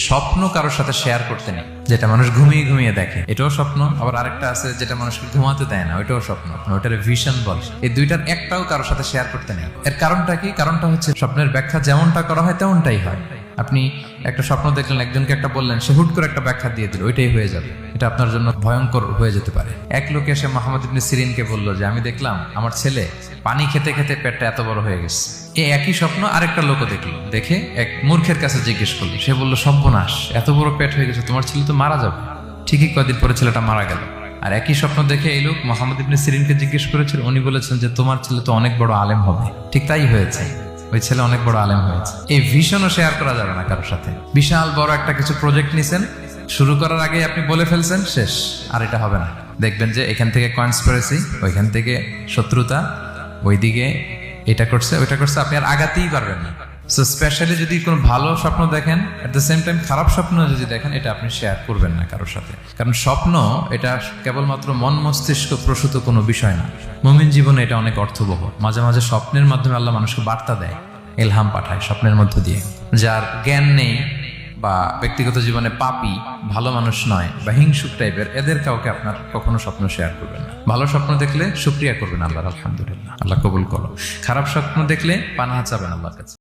স্বপ্ন কারোর সাথে শেয়ার করতে নেই, যেটা মানুষ ঘুমিয়ে ঘুমিয়ে দেখে এটাও স্বপ্ন, আবার আরেকটা আছে যেটা মানুষকে ঘুমাতে দেয় না, ওইটাও স্বপ্ন, ওইটার ভিশন বলে। এই দুইটার একটাও কারোর সাথে শেয়ার করতে নেই। এর কারণটা কি? কারণটা হচ্ছে স্বপ্নের ব্যাখ্যা যেমনটা করা হয় তেমনটাই হয়। আপনি একটা স্বপ্ন দেখলেন, একজনকে একটা বললেন, সে হুট করে একটা ব্যাখ্যা দিয়ে দিল, ওইটাই হয়ে যাবে। এটা আপনার জন্য ভয়ঙ্কর হয়ে যেতে পারে। এক লোক এসে মুহাম্মদ ইবনে সিরিনকে বলল যে আমি দেখলাম আমার ছেলে পানি খেতে খেতে পেটটা এত বড় হয়ে গেছে। এই একই স্বপ্ন আরেকটা লোকও দেখলো, দেখে এক মূর্খের কাছে জিজ্ঞেস করলো। সে বলল সর্বনাশ, এত বড় পেট হয়ে গেছে, তোমার ছেলে তো মারা যাবে। ঠিকই কয়েকদিন পরে ছেলেটা মারা গেল। আর একই স্বপ্ন দেখে এই লোক মুহাম্মদ ইবনে সিরিনকে জিজ্ঞেস করেছিল, উনি বলেছেন যে তোমার ছেলে তো অনেক বড় আলেম হবে। ঠিক তাই হয়েছে, ওই ছেলে অনেক বড় আলেম হয়েছে। এই ভিশনও শেয়ার করা যাবে না কারোর সাথে। বিশাল বড় একটা কিছু প্রজেক্ট নিছেন, শুরু করার আগে আপনি বলে ফেলছেন, শেষ, আর এটা হবে না। দেখবেন যে এখান থেকে কনস্পিরেসি, ওইখান থেকে শত্রুতা, ওইদিকে এটা করছে ওইটা করছে, আপনি আর আগাতেই পারবেন না। সো স্পেশালি যদি কোনো ভালো স্বপ্ন দেখেন, এট দ্য সেম টাইম খারাপ স্বপ্ন যদি দেখেন, এটা আপনি শেয়ার করবেন না কারোর সাথে। কারণ স্বপ্ন এটা কেবলমাত্র মন মস্তিষ্ক প্রসূত কোনো বিষয় না। মুমিন জীবনে এটা অনেক অর্থবহ। মাঝে মাঝে স্বপ্নের মাধ্যমে আল্লাহ মানুষকে বার্তা দেয়, ইলহাম পাঠায় স্বপ্নের মধ্য দিয়ে। যার জ্ঞান নেই বা ব্যক্তিগত জীবনে পাপী, ভালো মানুষ নয় বা হিংসুক টাইপের, এদের কাউকে আপনার কখনো স্বপ্ন শেয়ার করবেন না। ভালো স্বপ্ন দেখলে শুকরিয়া করবেন আল্লাহর, আলহামদুলিল্লাহ, আল্লাহ কবুল করো। খারাপ স্বপ্ন দেখলে পানাহা চাবেন আল্লাহর কাছে।